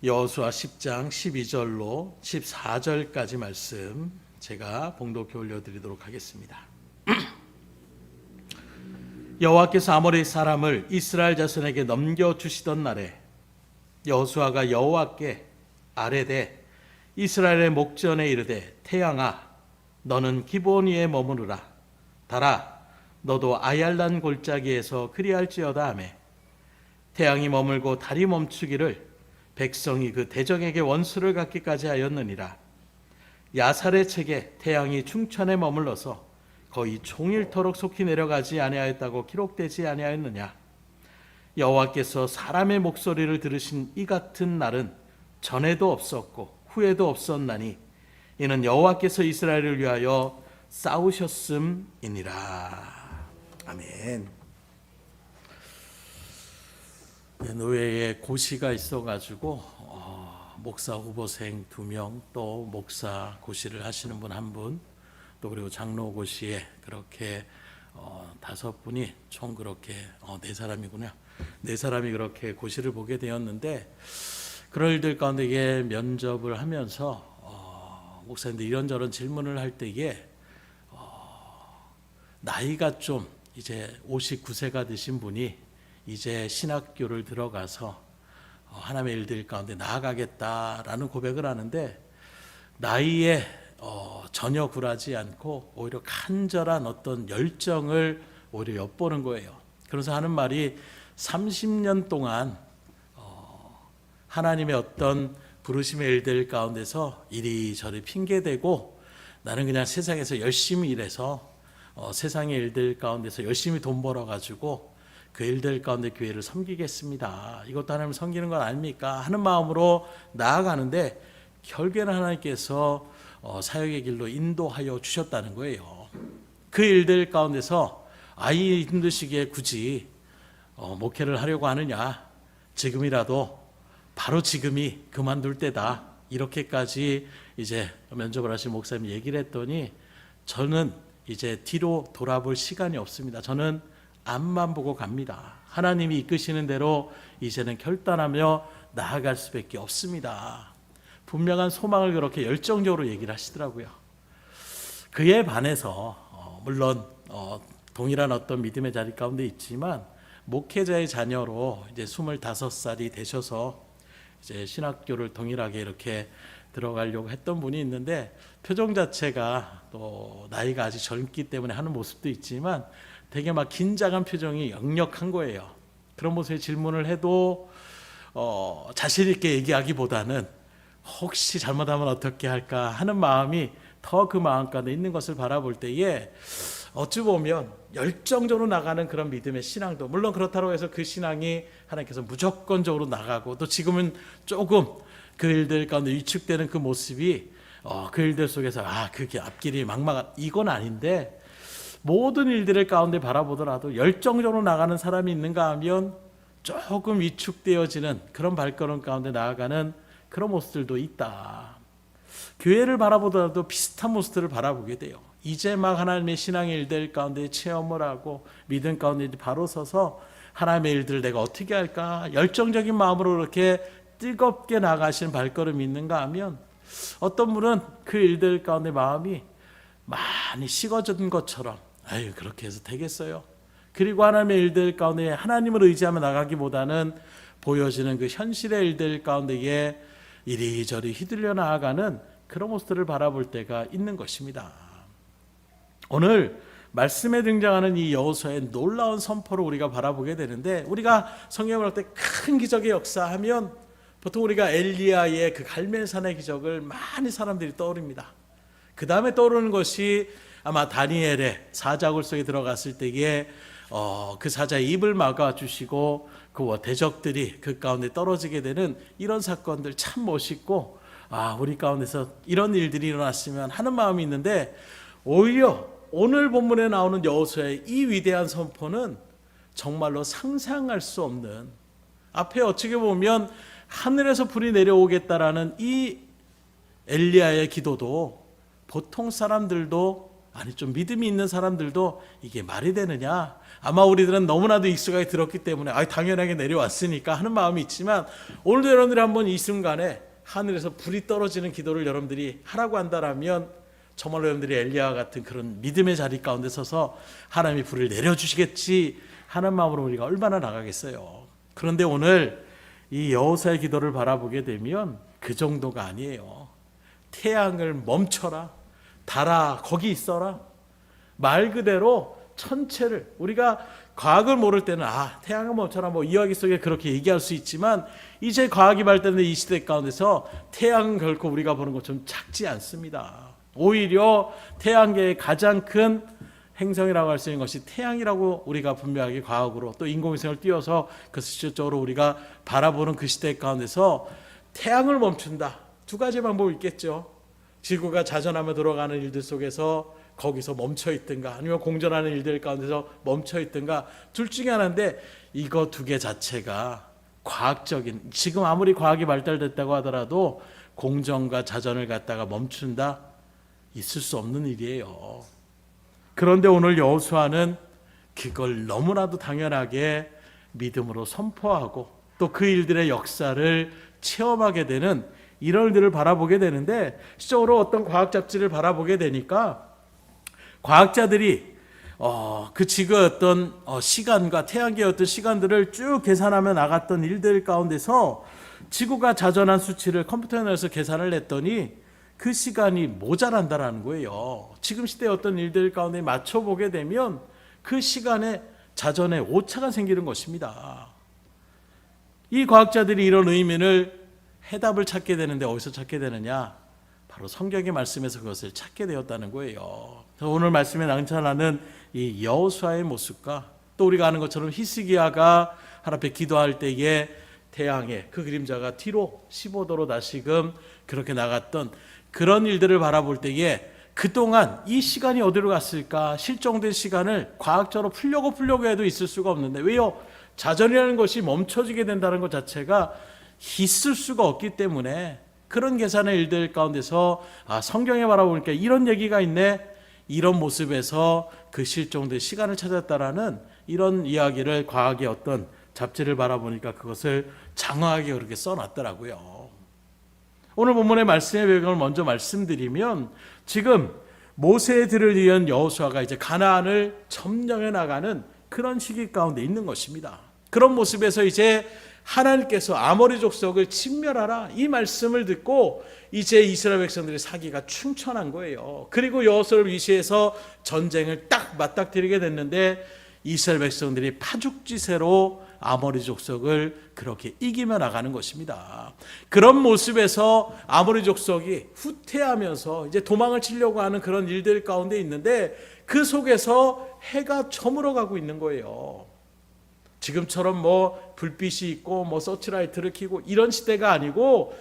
여호수아 10장 12절로 14절까지 말씀 제가 봉독해 올려드리도록 하겠습니다. 여호와께서 아모리 사람을 이스라엘 자손에게 넘겨주시던 날에 여호수아가 여호와께 아뢰되 이스라엘의 목전에 이르되 태양아 너는 기브온 위에 머무르라 달아 너도 아얄란 골짜기에서 그리할지어다 하매 태양이 머물고 달이 멈추기를 백성이 그 대적에게 원수를 갖기까지 하였느니라. 야살의 책에 태양이 충천에 머물러서 거의 종일토록 속히 내려가지 아니하였다고 기록되지 아니하였느냐. 여호와께서 사람의 목소리를 들으신 이 같은 날은 전에도 없었고 후에도 없었나니 이는 여호와께서 이스라엘을 위하여 싸우셨음이니라. 아멘. 노예에 고시가 있어가지고 목사 후보생 2명, 또 목사 고시를 하시는 분 1분, 또 그리고 장로 고시에 그렇게 5분이 총 그렇게 4사람이구나. 4사람이 그렇게 고시를 보게 되었는데, 그런 일들 가운데 이게 면접을 하면서 목사님들 이런저런 질문을 할 때에 나이가 좀 이제 59세가 되신 분이 이제 신학교를 들어가서 하나님의 일들 가운데 나아가겠다라는 고백을 하는데, 나이에 전혀 굴하지 않고 오히려 간절한 어떤 열정을 오히려 엿보는 거예요. 그래서 하는 말이 30년 동안 하나님의 어떤 부르심의 일들 가운데서 이리저리 핑계대고 나는 그냥 세상에서 열심히 일해서 세상의 일들 가운데서 열심히 돈 벌어가지고 그 일들 가운데 교회를 섬기겠습니다. 이것도 하나님을 섬기는 건 아닙니까? 하는 마음으로 나아가는데 결국에는 하나님께서 사역의 길로 인도하여 주셨다는 거예요. 그 일들 가운데서 아이 힘드시기에 굳이 목회를 하려고 하느냐, 지금이라도 바로 지금이 그만둘 때다, 이렇게까지 이제 면접을 하신 목사님이 얘기를 했더니 저는 이제 뒤로 돌아볼 시간이 없습니다. 저는 앞만 보고 갑니다. 하나님이 이끄시는 대로 이제는 결단하며 나아갈 수밖에 없습니다. 분명한 소망을 그렇게 열정적으로 얘기를 하시더라고요. 그에 반해서 물론 동일한 어떤 믿음의 자리 가운데 있지만 목회자의 자녀로 이제 25살이 되셔서 이제 신학교를 동일하게 이렇게 들어가려고 했던 분이 있는데, 표정 자체가 또 나이가 아직 젊기 때문에 하는 모습도 있지만 되게 막 긴장한 표정이 역력한 거예요. 그런 모습에 질문을 해도 자신 있게 얘기하기보다는 혹시 잘못하면 어떻게 할까 하는 마음이 더 그 마음 가운데 있는 것을 바라볼 때에 어찌 보면 열정적으로 나가는 그런 믿음의 신앙도, 물론 그렇다고 해서 그 신앙이 하나님께서 무조건적으로 나가고 또 지금은 조금 그 일들 가운데 위축되는 그 모습이 그 일들 속에서 그게 앞길이 막막한, 이건 아닌데, 모든 일들을 가운데 바라보더라도 열정적으로 나가는 사람이 있는가 하면 조금 위축되어지는 그런 발걸음 가운데 나아가는 그런 모습들도 있다. 교회를 바라보더라도 비슷한 모습들을 바라보게 돼요. 이제 막 하나님의 신앙의 일들 가운데 체험을 하고 믿음 가운데 바로 서서 하나님의 일들을 내가 어떻게 할까, 열정적인 마음으로 그렇게 뜨겁게 나가시는 발걸음이 있는가 하면, 어떤 분은 그 일들 가운데 마음이 많이 식어진 것처럼 그렇게 해서 되겠어요. 그리고 하나님의 일들 가운데 하나님을 의지하며 나가기보다는 보여지는 그 현실의 일들 가운데에 이리저리 휘둘려 나아가는 그런 모습들을 바라볼 때가 있는 것입니다. 오늘 말씀에 등장하는 이 여호수아의 놀라운 선포를 우리가 바라보게 되는데, 우리가 성경을 볼 때 큰 기적의 역사하면 보통 우리가 엘리야의 그 갈멜산의 기적을 많이 사람들이 떠올립니다. 그 다음에 떠오르는 것이 아마 다니엘의 사자굴 속에 들어갔을 때에 그 사자의 입을 막아주시고 그 대적들이 그 가운데 떨어지게 되는 이런 사건들 참 멋있고, 우리 가운데서 이런 일들이 일어났으면 하는 마음이 있는데, 오히려 오늘 본문에 나오는 여호수아의 이 위대한 선포는 정말로 상상할 수 없는, 앞에 어떻게 보면 하늘에서 불이 내려오겠다라는 이 엘리야의 기도도 보통 사람들도 아니 좀 믿음이 있는 사람들도 이게 말이 되느냐, 아마 우리들은 너무나도 익숙하게 들었기 때문에 당연하게 내려왔으니까 하는 마음이 있지만, 오늘도 여러분들이 한번 이 순간에 하늘에서 불이 떨어지는 기도를 여러분들이 하라고 한다라면 정말로 여러분들이 엘리야와 같은 그런 믿음의 자리 가운데 서서 하나님이 불을 내려주시겠지 하는 마음으로 우리가 얼마나 나가겠어요. 그런데 오늘 이 여호수아의 기도를 바라보게 되면 그 정도가 아니에요. 태양을 멈춰라, 달아 거기 있어라, 말 그대로 천체를, 우리가 과학을 모를 때는 태양을 멈춰라 뭐 이야기 속에 그렇게 얘기할 수 있지만, 이제 과학이 발달된 이 시대 가운데서 태양은 결코 우리가 보는 것처럼 작지 않습니다. 오히려 태양계의 가장 큰 행성이라고 할 수 있는 것이 태양이라고 우리가 분명하게 과학으로 또 인공위성을 띄워서 그 실질적으로 우리가 바라보는 그 시대 가운데서 태양을 멈춘다. 두 가지 방법이 있겠죠. 지구가 자전하며 돌아가는 일들 속에서 거기서 멈춰 있든가, 아니면 공전하는 일들 가운데서 멈춰 있든가, 둘 중에 하나인데, 이거 두 개 자체가 과학적인, 지금 아무리 과학이 발달됐다고 하더라도 공전과 자전을 갖다가 멈춘다? 있을 수 없는 일이에요. 그런데 오늘 여호수아는 그걸 너무나도 당연하게 믿음으로 선포하고 또 그 일들의 역사를 체험하게 되는 이런 일들을 바라보게 되는데, 실적으로 어떤 과학 잡지를 바라보게 되니까 과학자들이 그 지구의 어떤 시간과 태양계의 어떤 시간들을 쭉 계산하며 나갔던 일들 가운데서 지구가 자전한 수치를 컴퓨터에 넣어서 계산을 했더니 그 시간이 모자란다라는 거예요. 지금 시대의 어떤 일들 가운데 맞춰보게 되면 그 시간에 자전에 오차가 생기는 것입니다. 이 과학자들이 이런 의미를 해답을 찾게 되는데 어디서 찾게 되느냐? 바로 성경의 말씀에서 그것을 찾게 되었다는 거예요. 오늘 말씀에 나타나는 이 여호수아의 모습과 또 우리가 아는 것처럼 히스기야가 하나님 앞에 기도할 때에 태양의 그 그림자가 뒤로 15도로 다시금 그렇게 나갔던 그런 일들을 바라볼 때에 그동안 이 시간이 어디로 갔을까? 실종된 시간을 과학적으로 풀려고 해도 있을 수가 없는데, 왜요? 자전이라는 것이 멈춰지게 된다는 것 자체가 있을 수가 없기 때문에, 그런 계산의 일들 가운데서 성경에 바라보니까 이런 얘기가 있네, 이런 모습에서 그 실종된 시간을 찾았다라는 이런 이야기를 과학의 어떤 잡지를 바라보니까 그것을 장황하게 그렇게 써놨더라고요. 오늘 본문의 말씀의 배경을 먼저 말씀드리면, 지금 모세의 들을 이은 여호수아가 이제 가나안을 점령해 나가는 그런 시기 가운데 있는 것입니다. 그런 모습에서 이제 하나님께서 아모리 족속을 진멸하라 이 말씀을 듣고 이제 이스라엘 백성들의 사기가 충천한 거예요. 그리고 여호수아를 위시해서 전쟁을 딱 맞닥뜨리게 됐는데, 이스라엘 백성들이 파죽지세로 아모리 족속을 그렇게 이기며 나가는 것입니다. 그런 모습에서 아모리 족속이 후퇴하면서 이제 도망을 치려고 하는 그런 일들 가운데 있는데, 그 속에서 해가 저물어 가고 있는 거예요. 지금처럼 뭐 불빛이 있고 뭐 서치라이트를 켜고 이런 시대가 아니고,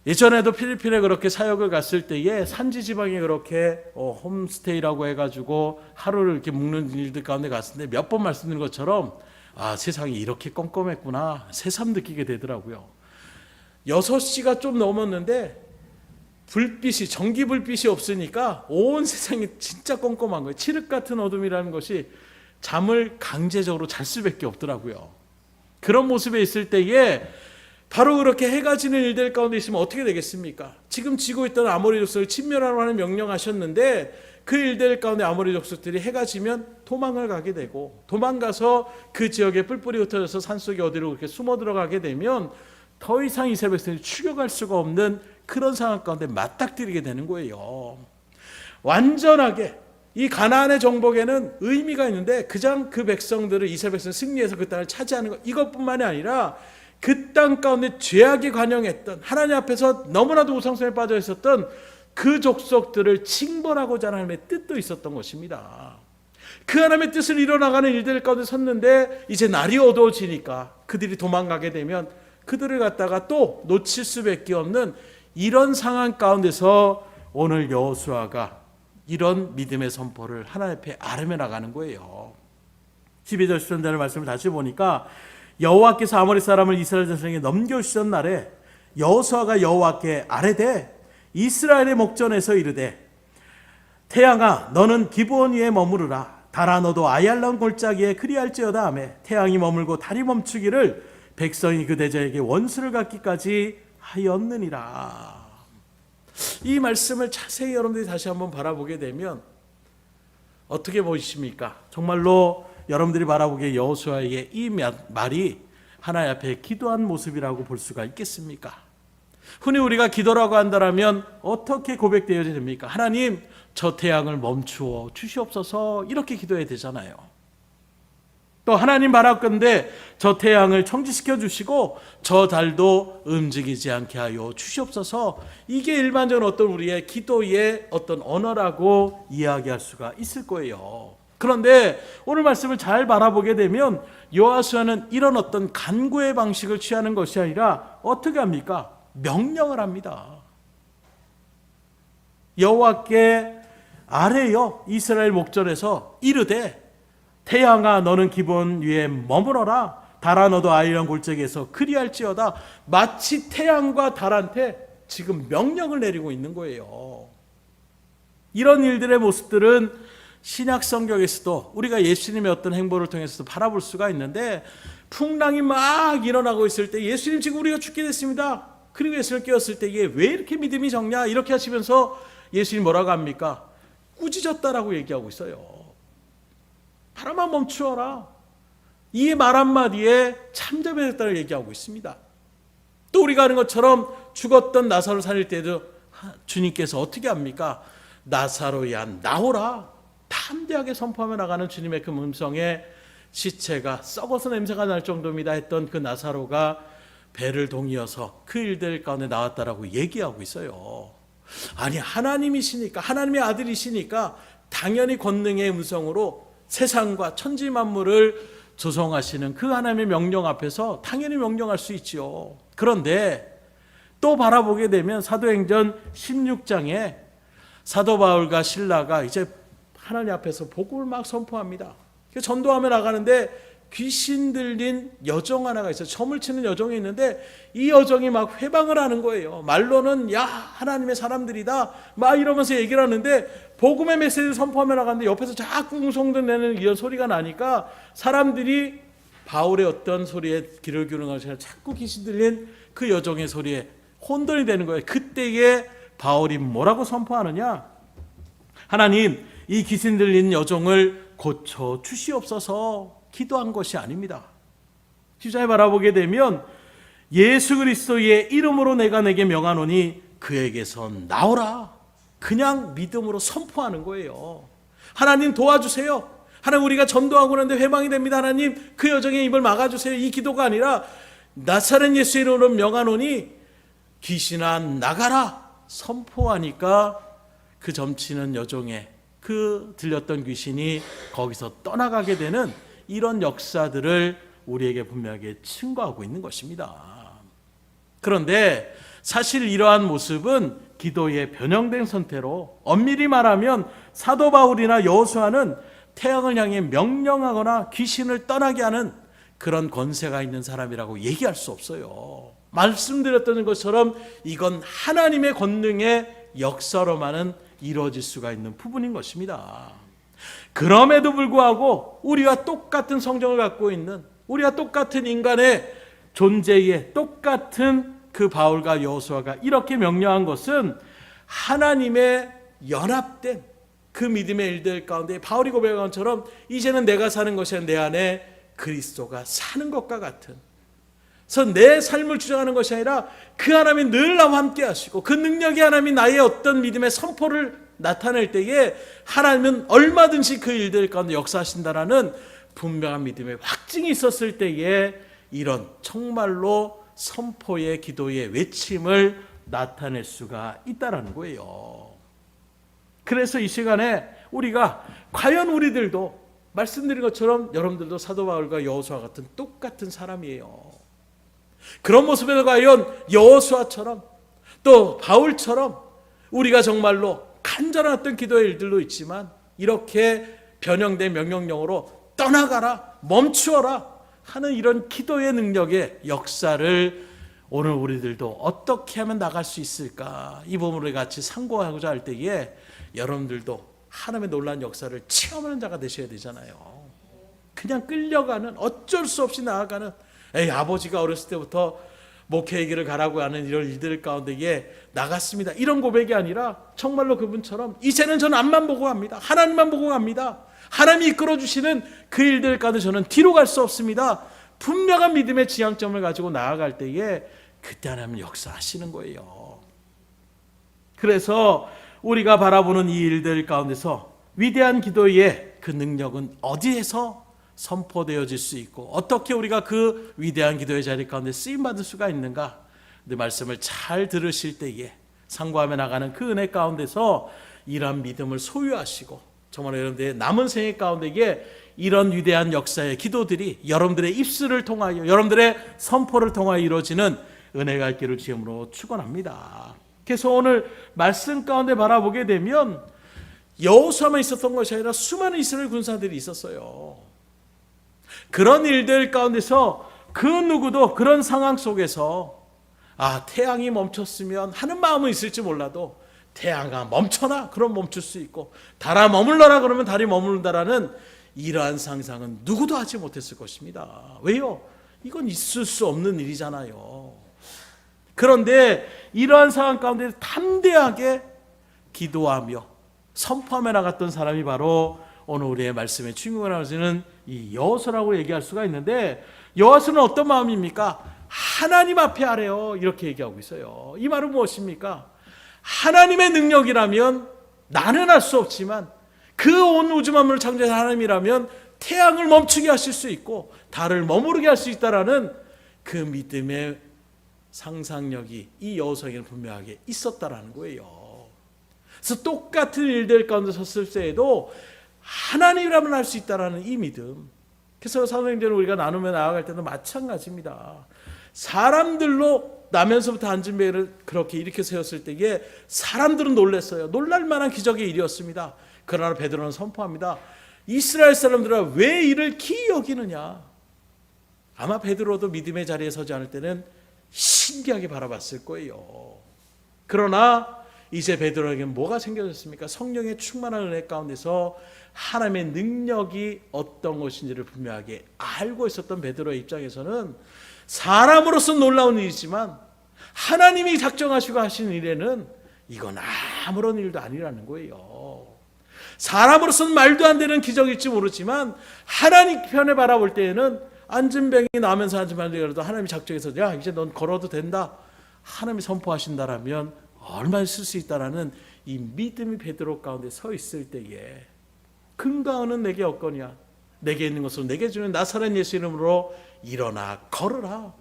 예전에도 필리핀에 그렇게 사역을 갔을 때에 산지 지방에 그렇게 홈스테이라고 해가지고 하루를 이렇게 묵는 일들 가운데 갔을 때 몇 번 말씀드린 것처럼 세상이 이렇게 껌껌했구나 새삼 느끼게 되더라고요. 6시가 좀 넘었는데 불빛이, 전기 불빛이 없으니까 온 세상이 진짜 껌껌한 거예요. 칠흑 같은 어둠이라는 것이 잠을 강제적으로 잘 수밖에 없더라고요. 그런 모습에 있을 때에 바로 그렇게 해가 지는 일들 가운데 있으면 어떻게 되겠습니까? 지금 지고 있던 아모리 족속을 침멸하라는 명령하셨는데, 그 일들 가운데 아모리 족속들이 해가 지면 도망을 가게 되고, 도망가서 그 지역에 뿔뿔이 흩어져서 산속에 어디로 그렇게 숨어 들어가게 되면 더 이상 이스라엘 백성이 추격할 수가 없는 그런 상황 가운데 맞닥뜨리게 되는 거예요. 완전하게 이 가나안의 정복에는 의미가 있는데, 그냥 그 백성들을, 이스라엘 백성을 승리해서 그 땅을 차지하는 것, 이것뿐만이 아니라 그 땅 가운데 죄악에 관영했던, 하나님 앞에서 너무나도 우상숭에 빠져 있었던 그 족속들을 징벌하고자 하는 하나님의 뜻도 있었던 것입니다. 그 하나님의 뜻을 이뤄나가는 일들 가운데 섰는데, 이제 날이 어두워지니까 그들이 도망가게 되면 그들을 갖다가 또 놓칠 수밖에 없는 이런 상황 가운데서 오늘 여호수아가 이런 믿음의 선포를 하나님 앞에 아뢰며 나가는 거예요. 12절 13절의 말씀을 다시 보니까, 여호와께서 아모리 사람을 이스라엘 전성에 넘겨주신 날에 여호수아가 여호와께 아뢰되 이스라엘의 목전에서 이르되, 태양아 너는 기브온 위에 머무르라. 달아 너도 아얄론 골짜기에 그리할지어다 하며 태양이 머물고 달이 멈추기를 백성이 그 대저에게 원수를 갖기까지 하였느니라. 이 말씀을 자세히 여러분들이 다시 한번 바라보게 되면 어떻게 보이십니까? 정말로 여러분들이 바라보기에 여호수아에게 이 말이 하나님 앞에 기도한 모습이라고 볼 수가 있겠습니까? 흔히 우리가 기도라고 한다면 어떻게 고백되어야 됩니까? 하나님, 저 태양을 멈추어 주시옵소서, 이렇게 기도해야 되잖아요. 또 하나님 바랄건대 저 태양을 청지시켜 주시고 저 달도 움직이지 않게 하여 주시옵소서, 이게 일반적인 어떤 우리의 기도의 어떤 언어라고 이야기할 수가 있을 거예요. 그런데 오늘 말씀을 잘 바라보게 되면 여호수아는 이런 어떤 간구의 방식을 취하는 것이 아니라 어떻게 합니까? 명령을 합니다. 여호와께 아뢰어 이스라엘 목전에서 이르되 태양아 너는 기브온 위에 머물어라. 달아 너도 아얄론 골짜기에서 그리할지어다. 마치 태양과 달한테 지금 명령을 내리고 있는 거예요. 이런 일들의 모습들은 신약 성경에서도 우리가 예수님의 어떤 행보를 통해서도 바라볼 수가 있는데, 풍랑이 막 일어나고 있을 때 예수님 지금 우리가 죽게 됐습니다. 그리고 예수를 깨웠을 때 이게 왜 이렇게 믿음이 적냐 이렇게 하시면서 예수님 뭐라고 합니까? 꾸짖었다라고 얘기하고 있어요. 바람아 멈추어라. 이 말 한마디에 참담이 됐다고 얘기하고 있습니다. 또 우리가 아는 것처럼 죽었던 나사로 살릴 때도 주님께서 어떻게 합니까? 나사로야 나오라. 담대하게 선포하며 나가는 주님의 그 음성에 시체가 썩어서 냄새가 날 정도입니다 했던 그 나사로가 배를 동이어서 그 일들 가운데 나왔다라고 얘기하고 있어요. 아니, 하나님이시니까, 하나님의 아들이시니까 당연히 권능의 음성으로 세상과 천지 만물을 조성하시는 그 하나님의 명령 앞에서 당연히 명령할 수 있지요. 그런데 또 바라보게 되면 사도행전 16장에 사도 바울과 실라가 이제 하나님 앞에서 복음을 막 선포합니다. 전도하며 나가는데 귀신 들린 여종 하나가 있어요. 점을 치는 여종이 있는데 이 여종이 막 회방을 하는 거예요. 말로는 야 하나님의 사람들이다 막 이러면서 얘기를 하는데 복음의 메시지를 선포하며 나가는데 옆에서 자꾸 웅성대는 이런 소리가 나니까 사람들이 바울의 어떤 소리에 귀를 기울이는 것이 아니라 자꾸 귀신 들린 그 여종의 소리에 혼돈이 되는 거예요. 그때에 바울이 뭐라고 선포하느냐? 하나님, 이 귀신 들린 여종을 고쳐 주시옵소서 기도한 것이 아닙니다. 10장에 바라보게 되면 예수 그리스도의 이름으로 내가 내게 명하노니 그에게서 나오라. 그냥 믿음으로 선포하는 거예요. 하나님 도와주세요. 하나님 우리가 전도하고 있는데 회방이 됩니다. 하나님 그 여종의 입을 막아주세요. 이 기도가 아니라 나사렛 예수 이름으로 명하노니 귀신아 나가라 선포하니까 그 점치는 여종의 그 들렸던 귀신이 거기서 떠나가게 되는 이런 역사들을 우리에게 분명하게 증거하고 있는 것입니다. 그런데 사실 이러한 모습은 기도의 변형된 선태로 엄밀히 말하면 사도 바울이나 여호수아는 태양을 향해 명령하거나 귀신을 떠나게 하는 그런 권세가 있는 사람이라고 얘기할 수 없어요. 말씀드렸던 것처럼 이건 하나님의 권능의 역사로만은 이루어질 수가 있는 부분인 것입니다. 그럼에도 불구하고 우리와 똑같은 성정을 갖고 있는, 우리와 똑같은 인간의 존재에 똑같은 그 바울과 여호수아가 이렇게 명령한 것은 하나님의 연합된 그 믿음의 일들 가운데 바울이 고백한 것처럼 이제는 내가 사는 것이 아니라 내 안에 그리스도가 사는 것과 같은, 그래서 내 삶을 주장하는 것이 아니라 그 하나님이 늘 나와 함께 하시고 그 능력이 하나님이 나의 어떤 믿음의 선포를 나타낼 때에 하나님은 얼마든지 그 일들 가운데 역사하신다라는 분명한 믿음의 확증이 있었을 때에 이런 정말로 선포의 기도의 외침을 나타낼 수가 있다라는 거예요. 그래서 이 시간에 우리가 과연 우리들도 말씀드린 것처럼 여러분들도 사도 바울과 여호수아 같은 똑같은 사람이에요. 그런 모습에서 과연 여호수아처럼 또 바울처럼 우리가 정말로 간절한 어떤 기도의 일들도 있지만 이렇게 변형된 명령령으로 떠나가라 멈추어라 하는 이런 기도의 능력의 역사를 오늘 우리들도 어떻게 하면 나갈 수 있을까, 이 부분을 같이 상고하고자 할 때에 여러분들도 하나님의 놀라운 역사를 체험하는 자가 되셔야 되잖아요. 그냥 끌려가는, 어쩔 수 없이 나아가는, 아버지가 어렸을 때부터 목회의 길을 가라고 하는 이런 일들 가운데에 나갔습니다, 이런 고백이 아니라 정말로 그분처럼 이제는 저는 앞만 보고 갑니다. 하나님만 보고 갑니다. 하나님이 이끌어주시는 그 일들 가운데 저는 뒤로 갈 수 없습니다. 분명한 믿음의 지향점을 가지고 나아갈 때에 그때 하나님은 역사하시는 거예요. 그래서 우리가 바라보는 이 일들 가운데서 위대한 기도의 그 능력은 어디에서 선포되어질 수 있고 어떻게 우리가 그 위대한 기도의 자리 가운데 쓰임받을 수가 있는가, 그 말씀을 잘 들으실 때에 상고하며 나가는 그 은혜 가운데서 이러한 믿음을 소유하시고 정말 여러분들의 남은 생애 가운데에 이런 위대한 역사의 기도들이 여러분들의 입술을 통하여 여러분들의 선포를 통하여 이루어지는 은혜가 있기를 주님으로 축원합니다. 그래서 오늘 말씀 가운데 바라보게 되면 여호수아만 있었던 것이 아니라 수많은 이스라엘 군사들이 있었어요. 그런 일들 가운데서 그 누구도 그런 상황 속에서 태양이 멈췄으면 하는 마음은 있을지 몰라도 태양아 멈춰라 그럼 멈출 수 있고 달아 머물러라 그러면 달이 머무른다라는 이러한 상상은 누구도 하지 못했을 것입니다. 왜요? 이건 있을 수 없는 일이잖아요. 그런데 이러한 상황 가운데 담대하게 기도하며 선포하며 나갔던 사람이 바로 오늘 우리의 말씀의 주인공을 하시는 이 여호수아라고 얘기할 수가 있는데, 여호수아는 어떤 마음입니까? 하나님 앞에 하래요, 이렇게 얘기하고 있어요. 이 말은 무엇입니까? 하나님의 능력이라면 나는 할 수 없지만 그 온 우주 만물을 창조한 하나님이라면 태양을 멈추게 하실 수 있고 달을 머무르게 할 수 있다라는 그 믿음의 상상력이 이 여호수아에게는 분명하게 있었다라는 거예요. 그래서 똑같은 일들 가운데 섰을 때에도 하나님이라면 할 수 있다라는 이 믿음. 그래서 사도행전을 우리가 나누며 나아갈 때도 마찬가지입니다. 사람들로 나면서부터 앉은 배를 그렇게 일으켜 세웠을 때에 사람들은 놀랐어요. 놀랄 만한 기적의 일이었습니다. 그러나 베드로는 선포합니다. 이스라엘 사람들아 왜 이를 기이 여기느냐. 아마 베드로도 믿음의 자리에 서지 않을 때는 신기하게 바라봤을 거예요. 그러나 이제 베드로에게는 뭐가 생겨졌습니까? 성령의 충만한 은혜 가운데서 하나님의 능력이 어떤 것인지를 분명하게 알고 있었던 베드로의 입장에서는 사람으로서 놀라운 일이지만 하나님이 작정하시고 하신 일에는 이건 아무런 일도 아니라는 거예요. 사람으로서는 말도 안 되는 기적일지 모르지만 하나님 편에 바라볼 때에는 앉은 병이 나면서 앉은 병이라도 하나님이 작정해서 야 이제 넌 걸어도 된다, 하나님이 선포하신다라면 얼마나 쓸 수 있다라는 이 믿음이 베드로 가운데 서 있을 때에 근가은은 내게 없거냐, 내게 있는 것으로 내게 주는 나사렛 예수 이름으로 일어나 걸으라.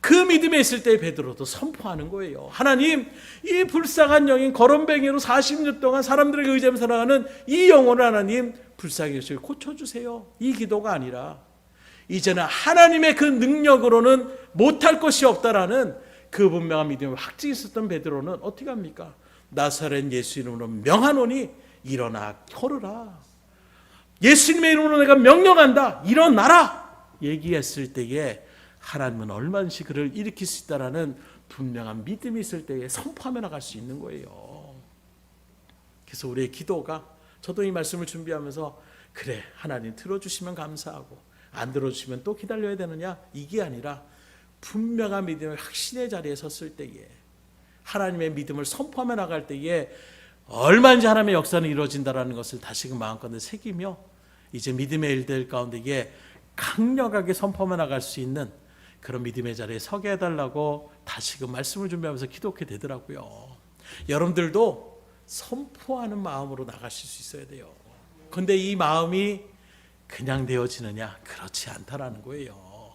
그 믿음에 있을 때 베드로도 선포하는 거예요. 하나님, 이 불쌍한 영인 거렁뱅이로 40년 동안 사람들에게 의지하며 살아가는 이 영혼을 하나님 불쌍히 여시고 고쳐주세요. 이 기도가 아니라 이제는 하나님의 그 능력으로는 못할 것이 없다라는 그 분명한 믿음을 확증 있었던 베드로는 어떻게 합니까? 나사렛 예수 이름으로 명하노니 일어나 걸으라. 예수님의 이름으로 내가 명령한다, 일어나라 얘기했을 때에 하나님은 얼마든지 그를 일으킬 수 있다라는 분명한 믿음이 있을 때에 선포하며 나갈 수 있는 거예요. 그래서 우리의 기도가, 저도 이 말씀을 준비하면서 그래 하나님 들어주시면 감사하고 안 들어주시면 또 기다려야 되느냐, 이게 아니라 분명한 믿음의 확신의 자리에 섰을 때에 하나님의 믿음을 선포하며 나갈 때에 얼마든지 하나님의 역사는 이루어진다라는 것을 다시금 마음껏 새기며 이제 믿음의 일들 가운데에 강력하게 선포하며 나갈 수 있는 그런 믿음의 자리에 서게 해달라고 다시금 말씀을 준비하면서 기도하게 되더라고요. 여러분들도 선포하는 마음으로 나가실 수 있어야 돼요. 그런데 이 마음이 그냥 되어지느냐? 그렇지 않다라는 거예요.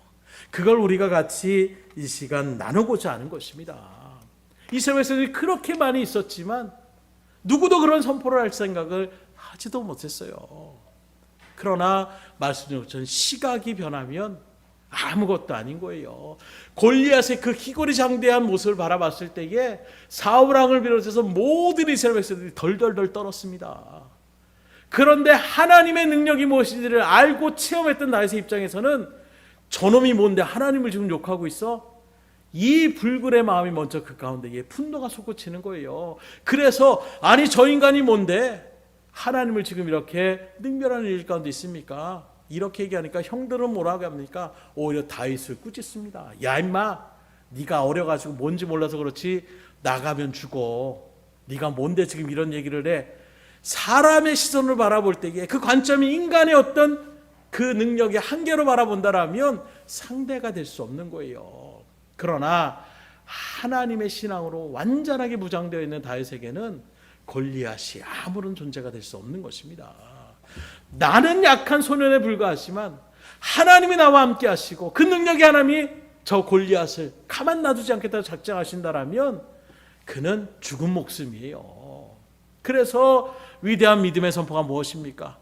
그걸 우리가 같이 이 시간 나누고자 하는 것입니다. 이스라엘에서는 그렇게 많이 있었지만 누구도 그런 선포를 할 생각을 하지도 못했어요. 그러나 말씀드린 것처럼 시각이 변하면 아무것도 아닌 거예요. 골리앗의 그 희고리 장대한 모습을 바라봤을 때에 사울 왕을 비롯해서 모든 이스라엘 백성들이 덜덜덜 떨었습니다. 그런데 하나님의 능력이 무엇인지를 알고 체험했던 나의 입장에서는 저놈이 뭔데 하나님을 지금 욕하고 있어? 이 불굴의 마음이 먼저 그 가운데에 분노가 솟구치는 거예요. 그래서 아니 저 인간이 뭔데 하나님을 지금 이렇게 능멸하는 일 가운데 있습니까? 이렇게 얘기하니까 형들은 뭐라고 합니까? 오히려 다윗을 꾸짖습니다. 야 임마, 네가 어려가지고 뭔지 몰라서 그렇지 나가면 죽어. 네가 뭔데 지금 이런 얘기를 해? 사람의 시선을 바라볼 때에 그 관점이 인간의 어떤 그 능력의 한계로 바라본다라면 상대가 될 수 없는 거예요. 그러나 하나님의 신앙으로 완전하게 무장되어 있는 다윗에게는 골리앗이 아무런 존재가 될 수 없는 것입니다. 나는 약한 소년에 불과하지만 하나님이 나와 함께 하시고 그 능력의 하나님이 저 골리앗을 가만 놔두지 않겠다고 작정하신다라면 그는 죽은 목숨이에요. 그래서 위대한 믿음의 선포가 무엇입니까?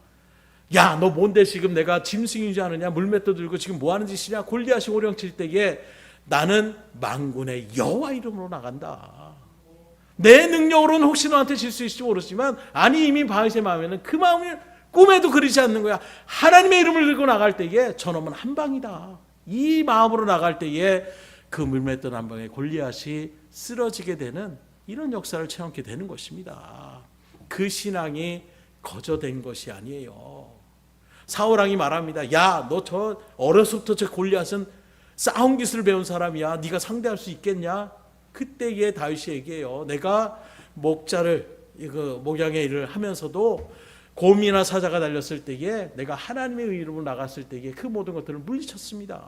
야, 너 뭔데 지금 내가 짐승이지 않느냐? 물맷도 들고 지금 뭐 하는 짓이냐? 골리앗이 호령칠 때에 나는 만군의 여호와 이름으로 나간다. 내 능력으로는 혹시 너한테 질 수 있을지 모르지만 아니 이미 바윗의 마음에는 그 마음이 꿈에도 그리지 않는 거야. 하나님의 이름을 들고 나갈 때에 저놈은 한 방이다. 이 마음으로 나갈 때에 그 물맷던 한 방에 골리앗이 쓰러지게 되는 이런 역사를 체험하게 되는 것입니다. 그 신앙이 거저된 것이 아니에요. 사울왕이 말합니다. 야, 너 저 어려서부터 저 골리앗은 싸움 기술을 배운 사람이야. 네가 상대할 수 있겠냐? 그때에 다윗이 얘기해요. 내가 목양의 일을 하면서도 곰이나 사자가 달렸을 때에 내가 하나님의 이름으로 나갔을 때에 그 모든 것들을 물리쳤습니다.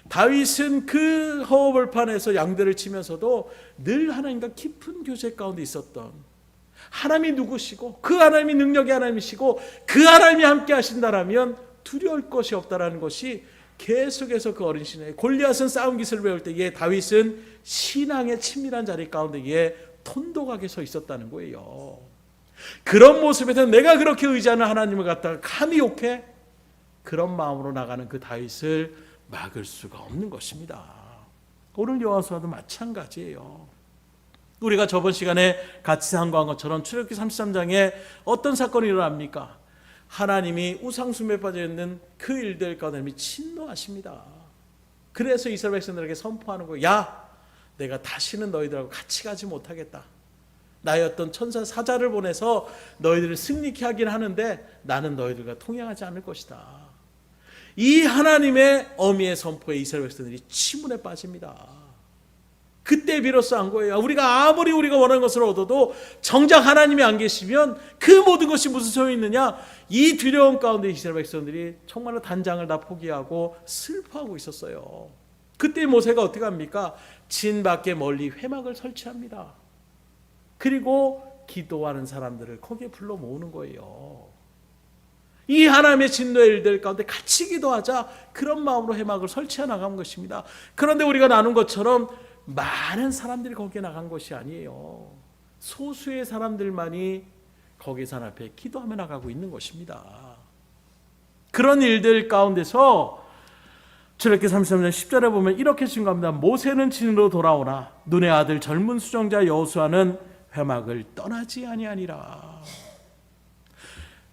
다윗은 그 허허벌판에서 양대를 치면서도 늘 하나님과 깊은 교제 가운데 있었던 하나님이 누구시고 그 하나님이 능력의 하나님이시고 그 하나님이 함께 하신다라면 두려울 것이 없다라는 것이 계속해서 그 어린 신앙에 골리앗은 싸움 기술을 배울 때에 다윗은 신앙의 친밀한 자리 가운데에 톤독하게 서 있었다는 거예요. 그런 모습에서 내가 그렇게 의지하는 하나님을 갖다가 감히 욕해? 그런 마음으로 나가는 그 다윗을 막을 수가 없는 것입니다. 오늘 여호수아도 마찬가지예요. 우리가 저번 시간에 같이 상고한 것처럼 출애굽기 33장에 어떤 사건이 일어납니까? 하나님이 우상숭배에 빠져있는 그 일들 가운데 진노하십니다. 그래서 이스라엘 백성들에게 선포하는 거예요. 야, 내가 다시는 너희들하고 같이 가지 못하겠다. 나의 어떤 천사 사자를 보내서 너희들을 승리케 하긴 하는데 나는 너희들과 통행하지 않을 것이다. 이 하나님의 어미의 선포에 이스라엘 백성들이 침문에 빠집니다. 그때 비로소 한 거예요. 우리가 아무리 우리가 원하는 것을 얻어도 정작 하나님이 안 계시면 그 모든 것이 무슨 소용이 있느냐? 이 두려움 가운데 이스라엘 백성들이 정말로 단장을 다 포기하고 슬퍼하고 있었어요. 그때 모세가 어떻게 합니까? 진 밖에 멀리 회막을 설치합니다. 그리고 기도하는 사람들을 거기에 불러 모으는 거예요. 이 하나님의 진노의 일들 가운데 같이 기도하자, 그런 마음으로 회막을 설치해 나간 것입니다. 그런데 우리가 나눈 것처럼 많은 사람들이 거기에 나간 것이 아니에요. 소수의 사람들만이 거기서 하나님 앞에 기도하며 나가고 있는 것입니다. 그런 일들 가운데서 출애굽기 33장 10절에 보면 이렇게 증거합니다. 모세는 진으로 돌아오나 눈의 아들 젊은 수정자 여호수아는 회막을 떠나지 아니하니라.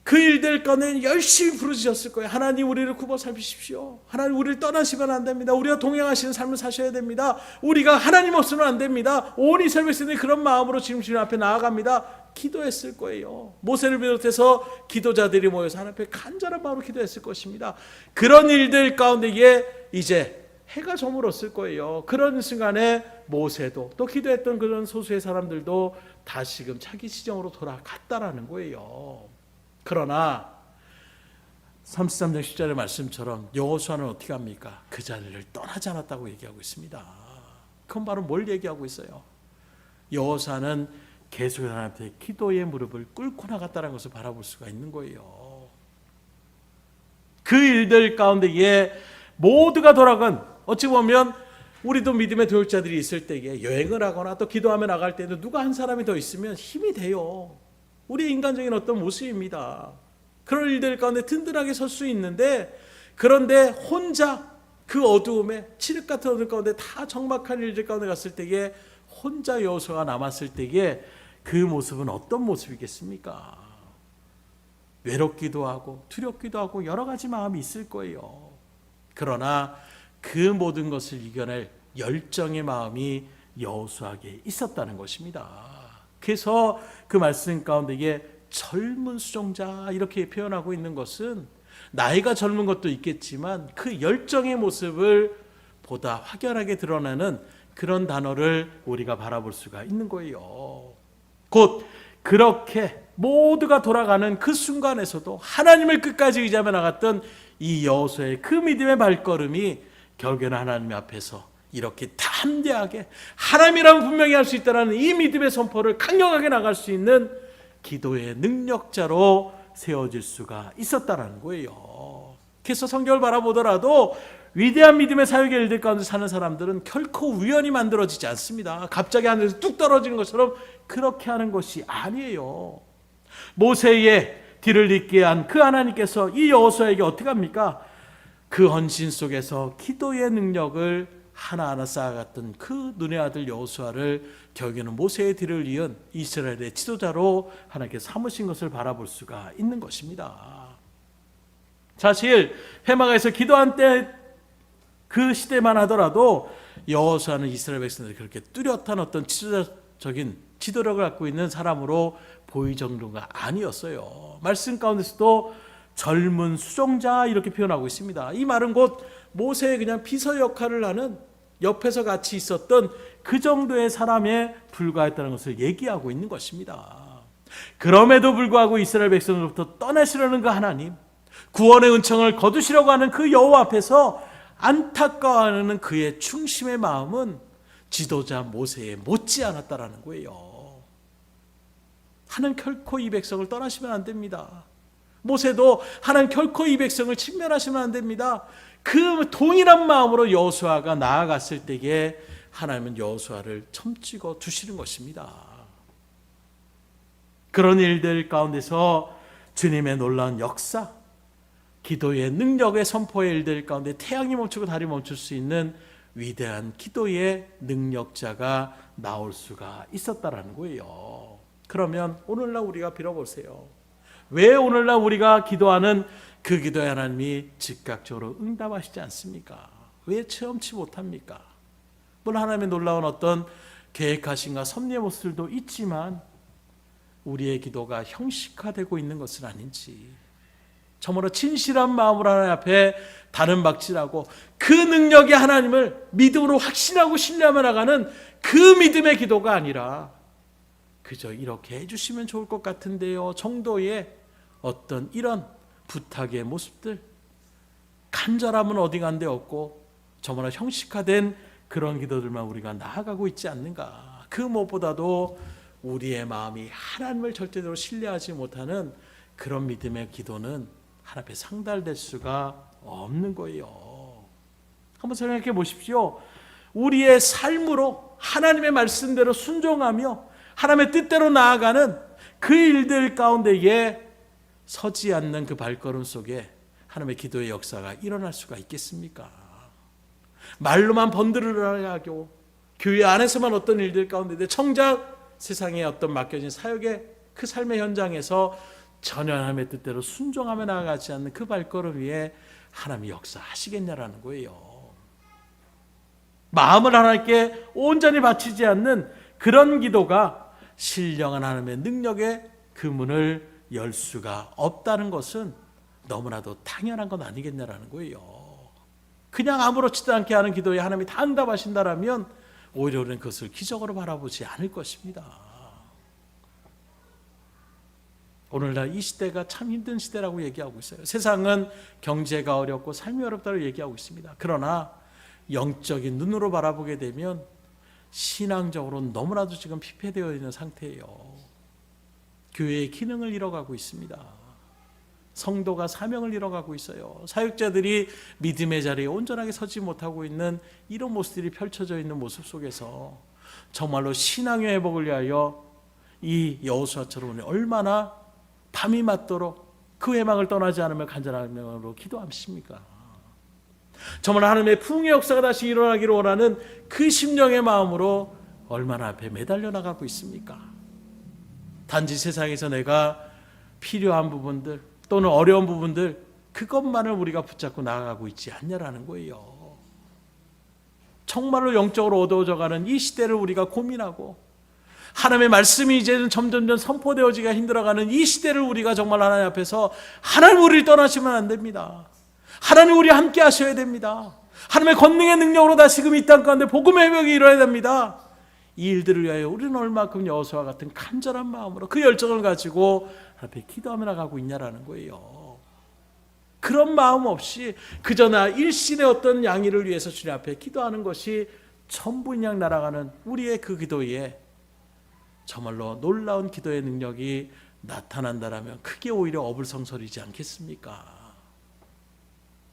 그 일들 가운데 열심히 부르짖었을 거예요. 하나님, 우리를 굽어 살피십시오. 하나님, 우리를 떠나시면 안 됩니다. 우리가 동행하시는 삶을 사셔야 됩니다. 우리가 하나님 없으면 안 됩니다. 온 이스라엘 백성들이 그런 마음으로 지금 주님 앞에 나아갑니다. 기도했을 거예요. 모세를 비롯해서 기도자들이 모여서 하나님 앞에 간절한 마음으로 기도했을 것입니다. 그런 일들 가운데에 이제 해가 저물었을 거예요. 그런 순간에 모세도 또 기도했던 그런 소수의 사람들도 다시금 자기 지정으로 돌아갔다라는 거예요. 그러나 33장 10절의 말씀처럼 여호수아는 어떻게 합니까? 그 자리를 떠나지 않았다고 얘기하고 있습니다. 그건 바로 뭘 얘기하고 있어요? 여호수아는 계속해서 하나님께 기도의 무릎을 꿇고 나갔다는 것을 바라볼 수가 있는 거예요. 그 일들 가운데에 모두가 돌아간, 어찌 보면 우리도 믿음의 도역자들이 있을 때에 여행을 하거나 또 기도하며 나갈 때도 누가 한 사람이 더 있으면 힘이 돼요. 우리의 인간적인 어떤 모습입니다. 그런 일들 가운데 든든하게 설 수 있는데, 그런데 혼자 그 어두움에 칠흑 같은 어둠 가운데 다 적막한 일들 가운데 갔을 때에 혼자 여호수아가 남았을 때에 그 모습은 어떤 모습이겠습니까? 외롭기도 하고 두렵기도 하고 여러 가지 마음이 있을 거예요. 그러나 그 모든 것을 이겨낼 열정의 마음이 여호수아에게 있었다는 것입니다. 그래서 그 말씀 가운데에 젊은 수종자 이렇게 표현하고 있는 것은 나이가 젊은 것도 있겠지만 그 열정의 모습을 보다 확연하게 드러내는 그런 단어를 우리가 바라볼 수가 있는 거예요. 곧 그렇게 모두가 돌아가는 그 순간에서도 하나님을 끝까지 의지하며 나갔던 이 여호수아의 그 믿음의 발걸음이 결국에는 하나님 앞에서 이렇게 담대하게 하나님이라면 분명히 할 수 있다는 이 믿음의 선포를 강력하게 나갈 수 있는 기도의 능력자로 세워질 수가 있었다는 거예요. 그래서 성경을 바라보더라도 위대한 믿음의 사역의 일들 가운데 사는 사람들은 결코 우연히 만들어지지 않습니다. 갑자기 하늘에서 뚝 떨어지는 것처럼 그렇게 하는 것이 아니에요. 모세의 뒤를 잇게 한 그 하나님께서 이 여호수아에게 어떻게 합니까? 그 헌신 속에서 기도의 능력을 하나하나 쌓아갔던 그 눈의 아들 여호수아를 결국에는 모세의 뒤를 이은 이스라엘의 지도자로 하나님께서 삼으신 것을 바라볼 수가 있는 것입니다. 사실 회막에서 기도한 때 그 시대만 하더라도 여호수아는 이스라엘 백성들이 그렇게 뚜렷한 어떤 지도자적인 지도력을 갖고 있는 사람으로 보일 정도가 아니었어요. 말씀 가운데서도 젊은 수종자 이렇게 표현하고 있습니다. 이 말은 곧 모세의 그냥 비서 역할을 하는 옆에서 같이 있었던 그 정도의 사람에 불과했다는 것을 얘기하고 있는 것입니다. 그럼에도 불구하고 이스라엘 백성으로부터 떠나시려는 그 하나님, 구원의 은총을 거두시려고 하는 그 여호와 앞에서 안타까워하는 그의 충심의 마음은 지도자 모세에 못지 않았다라는 거예요. 하나님 결코 이 백성을 떠나시면 안 됩니다. 모세도 하나님 결코 이 백성을 침멸하시면 안 됩니다. 그 동일한 마음으로 여호수아가 나아갔을 때에 하나님은 여호수아를 첨찍어 두시는 것입니다. 그런 일들 가운데서 주님의 놀라운 역사, 기도의 능력의 선포의 일들 가운데 태양이 멈추고 달이 멈출 수 있는 위대한 기도의 능력자가 나올 수가 있었다라는 거예요. 그러면 오늘날 우리가 빌어보세요. 왜 오늘날 우리가 기도하는 그 기도에 하나님이 즉각적으로 응답하시지 않습니까? 왜 체험치 못합니까? 물론 하나님의 놀라운 어떤 계획하신가 섭리의 모습들도 있지만 우리의 기도가 형식화되고 있는 것은 아닌지, 정말로 진실한 마음으로 하나님 앞에 다른 박질하고 그 능력의 하나님을 믿음으로 확신하고 신뢰하며 나가는 그 믿음의 기도가 아니라 그저 이렇게 해주시면 좋을 것 같은데요 정도의 어떤 이런 부탁의 모습들, 간절함은 어디 간데 없고 정말로 형식화된 그런 기도들만 우리가 나아가고 있지 않는가. 그 무엇보다도 우리의 마음이 하나님을 절대적으로 신뢰하지 못하는 그런 믿음의 기도는 하나님 앞에 상달될 수가 없는 거예요. 한번 생각해 보십시오. 우리의 삶으로 하나님의 말씀대로 순종하며 하나님의 뜻대로 나아가는 그 일들 가운데에 서지 않는 그 발걸음 속에 하나님의 기도의 역사가 일어날 수가 있겠습니까? 말로만 번들을 하고 교회 안에서만 어떤 일들 가운데 정작 세상에 어떤 맡겨진 사역의 그 삶의 현장에서 전혀 하나님의 뜻대로 순종하며 나아가지 않는 그 발걸음 위에 하나님이 역사하시겠냐라는 거예요. 마음을 하나님께 온전히 바치지 않는 그런 기도가 신령한 하나님의 능력의 그 문을 열 수가 없다는 것은 너무나도 당연한 건 아니겠냐라는 거예요. 그냥 아무렇지도 않게 하는 기도에 하나님이 다 응답하신다라면 오히려 우리는 그것을 기적으로 바라보지 않을 것입니다. 오늘날 이 시대가 참 힘든 시대라고 얘기하고 있어요. 세상은 경제가 어렵고 삶이 어렵다고 얘기하고 있습니다. 그러나 영적인 눈으로 바라보게 되면 신앙적으로 너무나도 지금 피폐되어 있는 상태예요. 교회의 기능을 잃어가고 있습니다. 성도가 사명을 잃어가고 있어요. 사역자들이 믿음의 자리에 온전하게 서지 못하고 있는 이런 모습들이 펼쳐져 있는 모습 속에서 정말로 신앙의 회복을 위하여 이 여호수아처럼 얼마나 밤이 맞도록 그 회망을 떠나지 않으며 간절한 명으로 기도하십니까? 정말 하나님의 풍의 역사가 다시 일어나기를 원하는 그 심령의 마음으로 얼마나 앞에 매달려 나가고 있습니까? 단지 세상에서 내가 필요한 부분들 또는 어려운 부분들 그것만을 우리가 붙잡고 나아가고 있지 않냐라는 거예요. 정말로 영적으로 어두워져가는 이 시대를 우리가 고민하고 하나님의 말씀이 이제는 점점점 선포되어지기가 힘들어가는 이 시대를 우리가 정말 하나님 앞에서 하나님 우리를 떠나시면 안 됩니다. 하나님 우리 함께 하셔야 됩니다. 하나님의 권능의 능력으로 다시금 이 땅 가운데 복음의 회복이 이루어야 됩니다. 이 일들을 위하여 우리는 얼마큼 여호수아와 같은 간절한 마음으로 그 열정을 가지고 앞에 기도하며 나가고 있냐라는 거예요. 그런 마음 없이 그저 나 일신의 어떤 양의를 위해서 주님 앞에 기도하는 것이 전부인 양 날아가는 우리의 그 기도에 정말로 놀라운 기도의 능력이 나타난다라면 그게 오히려 어불성설이지 않겠습니까?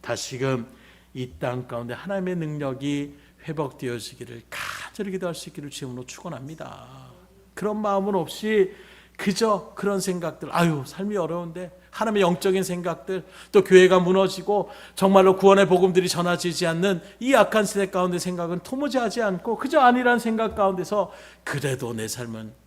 다시금 이 땅 가운데 하나님의 능력이 회복되어지기를 간절히 기도할 수 있기를 주님으로 축원합니다. 그런 마음은 없이 그저 그런 생각들, 삶이 어려운데 하나님의 영적인 생각들, 또 교회가 무너지고 정말로 구원의 복음들이 전해지지 않는 이 악한 세대 가운데 생각은 도무지 하지 않고 그저 아니란 생각 가운데서 그래도 내 삶은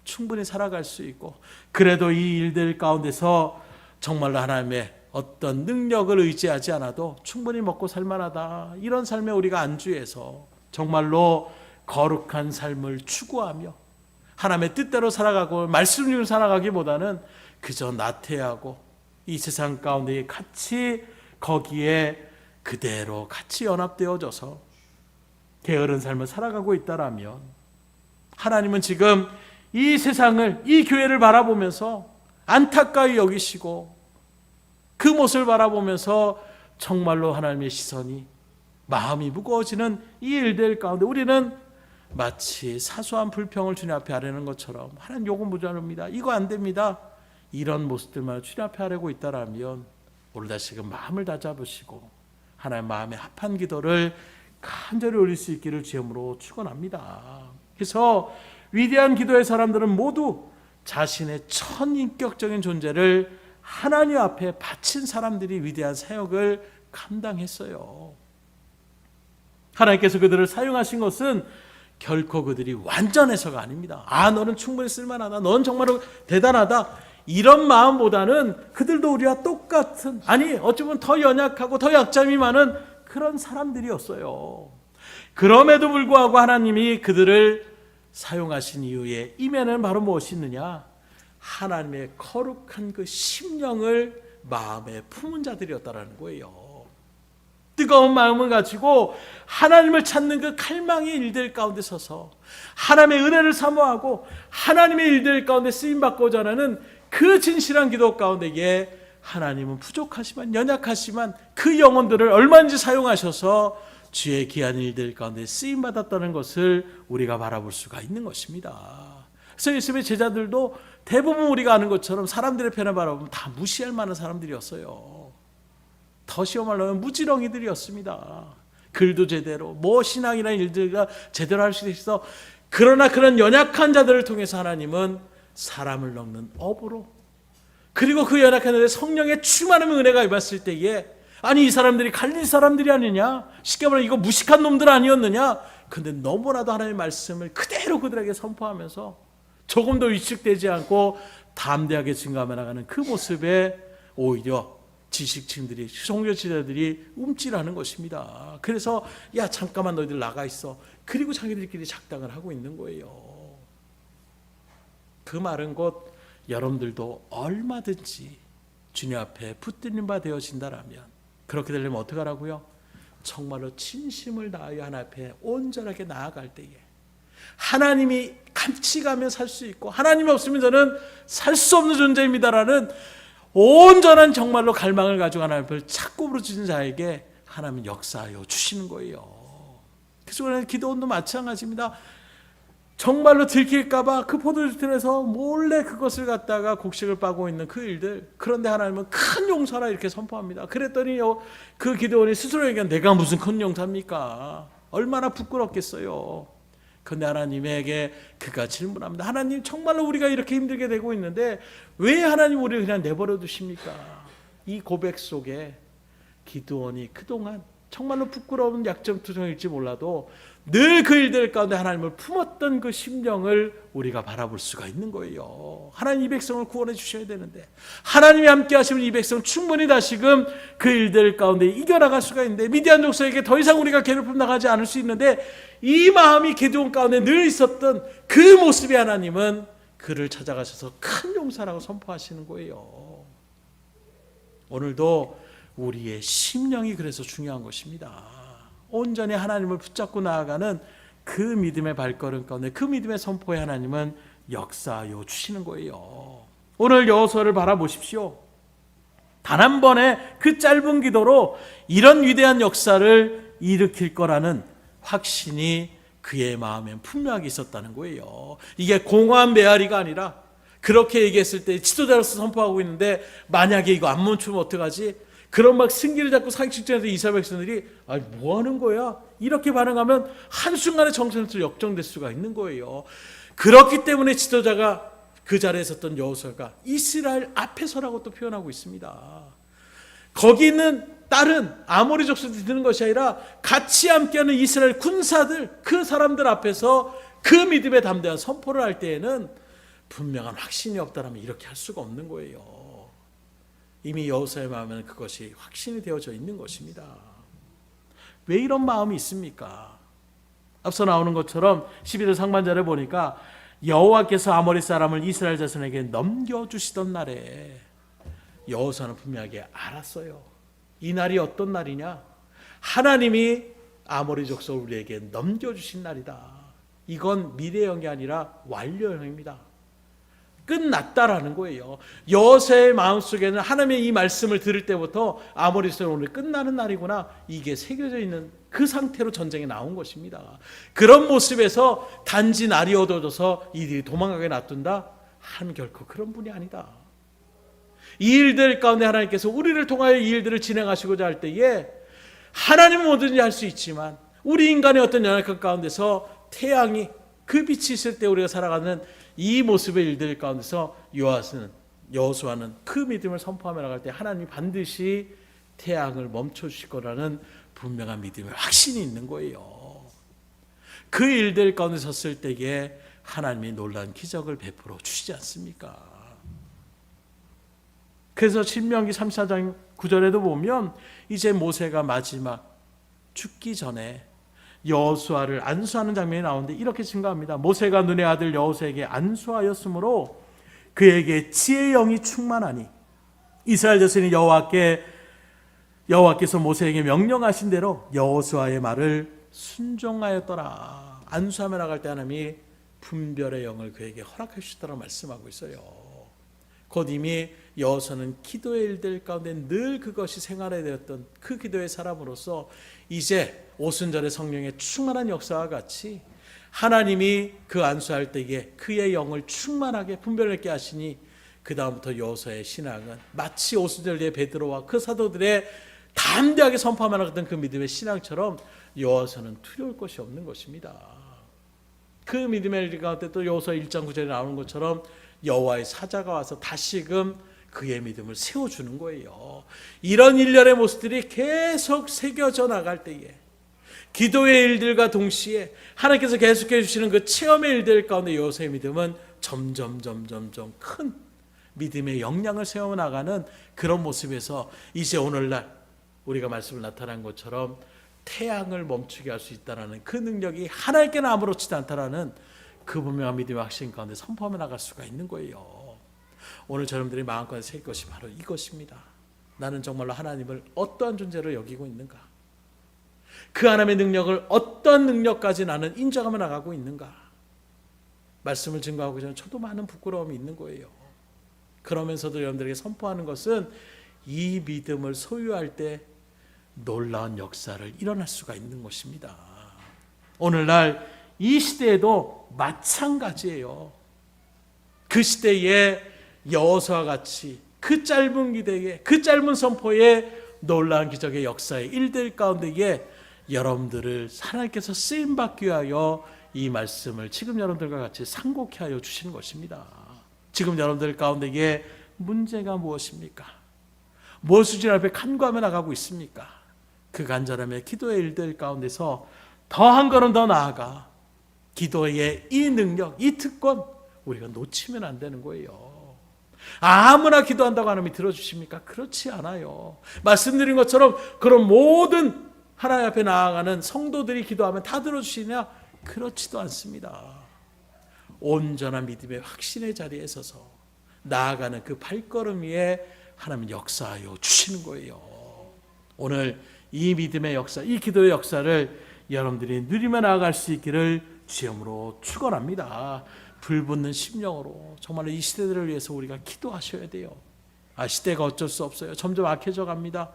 충분히 살아갈 수 있고 그래도 이 일들 가운데서 정말로 하나님의 어떤 능력을 의지하지 않아도 충분히 먹고 살만하다, 이런 삶에 우리가 안주해서 정말로 거룩한 삶을 추구하며 하나님의 뜻대로 살아가고 말씀을 살아가기보다는 그저 나태하고 이 세상 가운데 같이 거기에 그대로 같이 연합되어져서 게으른 삶을 살아가고 있다라면 하나님은 지금 이 세상을, 이 교회를 바라보면서 안타까이 여기시고 그 모습을 바라보면서 정말로 하나님의 시선이 마음이 무거워지는 이 일들 가운데 우리는 마치 사소한 불평을 주님 앞에 하려는 것처럼 하나님 요거 모자랍니다, 이거 안 됩니다, 이런 모습들만 주님 앞에 하려고 있다라면 오늘 다시금 마음을 다잡으시고 하나님 마음에 합한 기도를 간절히 올릴 수 있기를 주님으로 축원합니다. 그래서 위대한 기도의 사람들은 모두 자신의 천인격적인 존재를 하나님 앞에 바친 사람들이 위대한 사역을 감당했어요. 하나님께서 그들을 사용하신 것은 결코 그들이 완전해서가 아닙니다. 너는 충분히 쓸만하다, 넌 정말로 대단하다, 이런 마음보다는 그들도 우리와 똑같은, 어쩌면 더 연약하고 더 약점이 많은 그런 사람들이었어요. 그럼에도 불구하고 하나님이 그들을 사용하신 이유의 이면에는 바로 무엇이 있느냐? 하나님의 거룩한 그 심령을 마음에 품은 자들이었다라는 거예요. 뜨거운 마음을 가지고 하나님을 찾는 그 갈망의 일들 가운데 서서 하나님의 은혜를 사모하고 하나님의 일들 가운데 쓰임받고자 하는 그 진실한 기도 가운데에 하나님은 부족하지만 연약하지만 그 영혼들을 얼마든지 사용하셔서 주의 귀한 일들 가운데 쓰임받았다는 것을 우리가 바라볼 수가 있는 것입니다. 그래서 예수님의 제자들도 대부분 우리가 아는 것처럼 사람들의 편을 바라보면 다 무시할 만한 사람들이었어요. 더 쉬워 말하면 무지렁이들이었습니다. 글도 제대로, 신앙이라는 일들과 제대로 할 수 있어. 그러나 그런 연약한 자들을 통해서 하나님은 사람을 넣는 업으로, 그리고 그 연약한 자들의 성령의 충만한 은혜가 임했을 때에 이 사람들이 갈릴 사람들이 아니냐, 쉽게 말하면 이거 무식한 놈들 아니었느냐, 근데 너무나도 하나님의 말씀을 그대로 그들에게 선포하면서 조금도 위축되지 않고 담대하게 증거하며 나가는 그 모습에 오히려 지식층들이, 종교지도자들이 움찔하는 것입니다. 그래서 잠깐만 너희들 나가 있어, 그리고 자기들끼리 작당을 하고 있는 거예요. 그 말은 곧 여러분들도 얼마든지 주님 앞에 붙들린 바 되어진다라면, 그렇게 되려면 어떻게 하라고요? 정말로 진심을 다하여 하나님 앞에 온전하게 나아갈 때에 하나님이 같이 가면 살 수 있고 하나님이 없으면 저는 살 수 없는 존재입니다라는 온전한 정말로 갈망을 가지고 하나님을 찾고 부르짖는 자에게 하나님은 역사하여 주시는 거예요. 그래서 우리는 기도원도 마찬가지입니다. 정말로 들킬까봐 그 포도주틀에서 몰래 그것을 갖다가 곡식을 빠고 있는 그 일들, 그런데 하나님은 큰 용사라 이렇게 선포합니다. 그랬더니 그 기도원이 스스로 얘기한, 내가 무슨 큰 용사입니까? 얼마나 부끄럽겠어요. 그런데 하나님에게 그가 질문합니다. 하나님, 정말로 우리가 이렇게 힘들게 되고 있는데 왜 하나님 우리를 그냥 내버려 두십니까? 이 고백 속에 기드온이 그동안 정말로 부끄러운 약점투성일지 몰라도 늘 그 일들 가운데 하나님을 품었던 그 심령을 우리가 바라볼 수가 있는 거예요. 하나님 이 백성을 구원해 주셔야 되는데, 하나님이 함께 하시면 이 백성 충분히 다시금 그 일들 가운데 이겨나갈 수가 있는데, 미디안 족속에게 더 이상 우리가 괴롭힘 나가지 않을 수 있는데, 이 마음이 기드온 가운데 늘 있었던 그 모습의 하나님은 그를 찾아가셔서 큰 용사라고 선포하시는 거예요. 오늘도 우리의 심령이 그래서 중요한 것입니다. 온전히 하나님을 붙잡고 나아가는 그 믿음의 발걸음 가운데 그 믿음의 선포에 하나님은 역사하여 주시는 거예요. 오늘 여호수아를 바라보십시오. 단 한 번의 그 짧은 기도로 이런 위대한 역사를 일으킬 거라는 확신이 그의 마음엔 분명하게 있었다는 거예요. 이게 공허한 메아리가 아니라, 그렇게 얘기했을 때 지도자로서 선포하고 있는데 만약에 이거 안 멈추면 어떡하지? 그런 막 승기를 잡고 사기 직전에서 이스라엘 백성들이 뭐 하는 거야? 이렇게 반응하면 한순간에 정신으로 역정될 수가 있는 거예요. 그렇기 때문에 지도자가 그 자리에 섰던 여호수아가 이스라엘 앞에서라고 또 표현하고 있습니다. 거기 있는 다른 아모리 족속들이 드는 것이 아니라 같이 함께하는 이스라엘 군사들, 그 사람들 앞에서 그 믿음의 담대한 선포를 할 때에는 분명한 확신이 없다면 이렇게 할 수가 없는 거예요. 이미 여호수아의 마음에는 그것이 확신이 되어져 있는 것입니다. 왜 이런 마음이 있습니까? 앞서 나오는 것처럼 11절 상반절에 보니까 여호와께서 아모리 사람을 이스라엘 자손에게 넘겨주시던 날에 여호수아는 분명하게 알았어요. 이 날이 어떤 날이냐? 하나님이 아모리 족속을 우리에게 넘겨주신 날이다. 이건 미래형이 아니라 완료형입니다. 끝났다라는 거예요. 여호수아의 마음속에는 하나님의 이 말씀을 들을 때부터 아모리 족속은 오늘 끝나는 날이구나, 이게 새겨져 있는 그 상태로 전쟁에 나온 것입니다. 그런 모습에서 단지 날이 어두워져서 이들이 도망가게 놔둔다? 하나님 결코 그런 분이 아니다. 이 일들 가운데 하나님께서 우리를 통하여 이 일들을 진행하시고자 할 때에 하나님은 뭐든지 할 수 있지만 우리 인간의 어떤 연약한 가운데서 태양이 그 빛이 있을 때 우리가 살아가는 이 모습의 일들 가운데서 여호수아는 그 믿음을 선포하며 나갈 때 하나님이 반드시 태양을 멈춰주실 거라는 분명한 믿음의 확신이 있는 거예요. 그 일들 가운데 섰을 때에 하나님이 놀라운 기적을 베풀어 주시지 않습니까? 그래서 신명기 34장 9절에도 보면 이제 모세가 마지막 죽기 전에 여호수아를 안수하는 장면이 나오는데 이렇게 증가합니다. 모세가 눈의 아들 여호수아에게 안수하였으므로 그에게 지혜의 영이 충만하니 이스라엘 자손이 여호와께서 모세에게 명령하신 대로 여호수아의 말을 순종하였더라. 안수하며 나갈 때 하나님이 분별의 영을 그에게 허락해 주시더라 말씀하고 있어요. 곧 이미 여호수아는 기도의 일들 가운데 늘 그것이 생활에 되었던 그 기도의 사람으로서 이제 오순절의 성령의 충만한 역사와 같이 하나님이 그 안수할 때에 그의 영을 충만하게 분별 있게 하시니 그 다음부터 여호수아의 신앙은 마치 오순절 뒤에 베드로와 그 사도들의 담대하게 선포하며 나갔던 그 믿음의 신앙처럼 여호수아는 두려울 것이 없는 것입니다. 그 믿음의 일 가운데 또 여호수아 1장 9절에 나오는 것처럼 여호와의 사자가 와서 다시금 그의 믿음을 세워주는 거예요. 이런 일련의 모습들이 계속 새겨져 나갈 때에 기도의 일들과 동시에 하나님께서 계속해 주시는 그 체험의 일들 가운데 여호수아의 믿음은 점점 큰 믿음의 역량을 세워 나가는 그런 모습에서 이제 오늘날 우리가 말씀을 나타난 것처럼 태양을 멈추게 할 수 있다는 그 능력이 하나님께는 아무렇지도 않다라는 그 분명한 믿음의 확신 가운데 선포하며 나갈 수가 있는 거예요. 오늘 여러분들이 마음껏 새길 것이 바로 이것입니다. 나는 정말로 하나님을 어떠한 존재로 여기고 있는가? 그 하나님의 능력을 어떤 능력까지 나는 인정하며 나가고 있는가? 말씀을 증거하고 전에 저도 많은 부끄러움이 있는 거예요. 그러면서도 여러분들에게 선포하는 것은 이 믿음을 소유할 때 놀라운 역사를 일어날 수가 있는 것입니다. 오늘날 이 시대에도 마찬가지예요. 그 시대에 여호수아와 같이 그 짧은 기대에 그 짧은 선포에 놀라운 기적의 역사의 일들 가운데에 여러분들을 하나님께서 쓰임받기 위하여 이 말씀을 지금 여러분들과 같이 상고케 하여 주시는 것입니다. 지금 여러분들 가운데에 문제가 무엇입니까? 무엇을 주님 앞에 간구하며 나가고 있습니까? 그 간절함의 기도의 일들 가운데서 더 한 걸음 더 나아가 기도의 이 능력, 이 특권 우리가 놓치면 안 되는 거예요. 아무나 기도한다고 하나님이 들어주십니까? 그렇지 않아요. 말씀드린 것처럼 그런 모든 하나님 앞에 나아가는 성도들이 기도하면 다 들어주시냐? 그렇지도 않습니다. 온전한 믿음의 확신의 자리에 서서 나아가는 그 발걸음 위에 하나님은 역사하여 주시는 거예요. 오늘 이 믿음의 역사, 이 기도의 역사를 여러분들이 누리며 나아갈 수 있기를 주님으로 축원합니다. 불붙는 심령으로 정말로 이 시대들을 위해서 우리가 기도하셔야 돼요. 시대가 어쩔 수 없어요. 점점 악해져 갑니다.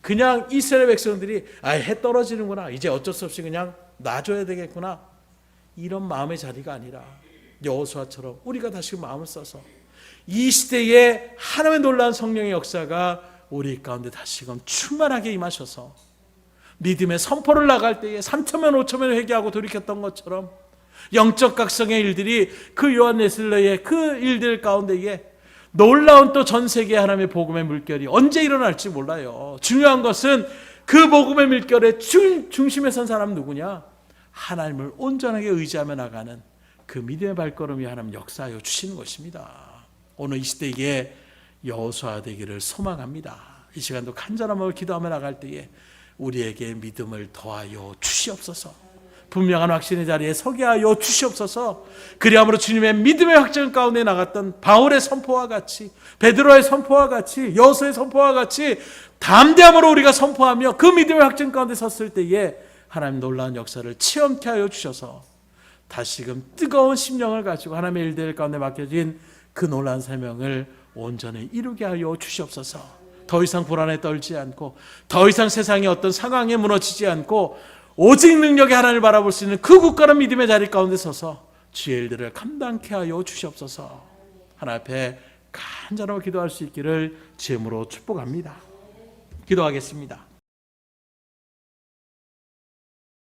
그냥 이스라엘 백성들이 해 떨어지는구나, 이제 어쩔 수 없이 그냥 놔줘야 되겠구나, 이런 마음의 자리가 아니라 여호수아처럼 우리가 다시 마음을 써서 이 시대에 하나님의 놀라운 성령의 역사가 우리 가운데 다시금 충만하게 임하셔서 믿음의 선포를 나갈 때에 3,000명 5,000명 회개하고 돌이켰던 것처럼 영적 각성의 일들이 그 요한 웨슬레의 그 일들 가운데에 놀라운 또 전 세계 하나님의 복음의 물결이 언제 일어날지 몰라요. 중요한 것은 그 복음의 물결의 중심에 선 사람 누구냐? 하나님을 온전하게 의지하며 나가는 그 믿음의 발걸음이 하나님 역사하여 주시는 것입니다. 오늘 이 시대에 여호수아 되기를 소망합니다. 이 시간도 간절함으로 기도하며 나갈 때에 우리에게 믿음을 더하여 주시옵소서. 분명한 확신의 자리에 서게 하여 주시옵소서. 그리함으로 주님의 믿음의 확정 가운데 나갔던 바울의 선포와 같이, 베드로의 선포와 같이, 여호수아의 선포와 같이 담대함으로 우리가 선포하며 그 믿음의 확정 가운데 섰을 때에 하나님 놀라운 역사를 체험케 하여 주셔서 다시금 뜨거운 심령을 가지고 하나님의 일들 가운데 맡겨진 그 놀라운 사명을 온전히 이루게 하여 주시옵소서. 더 이상 불안에 떨지 않고 더 이상 세상의 어떤 상황에 무너지지 않고 오직 능력의 하나님을 바라볼 수 있는 그 굳건한 믿음의 자리 가운데 서서 주의 일들을 감당케 하여 주시옵소서. 하나님 앞에 간절하게 기도할 수 있기를 주님으로 축복합니다. 기도하겠습니다.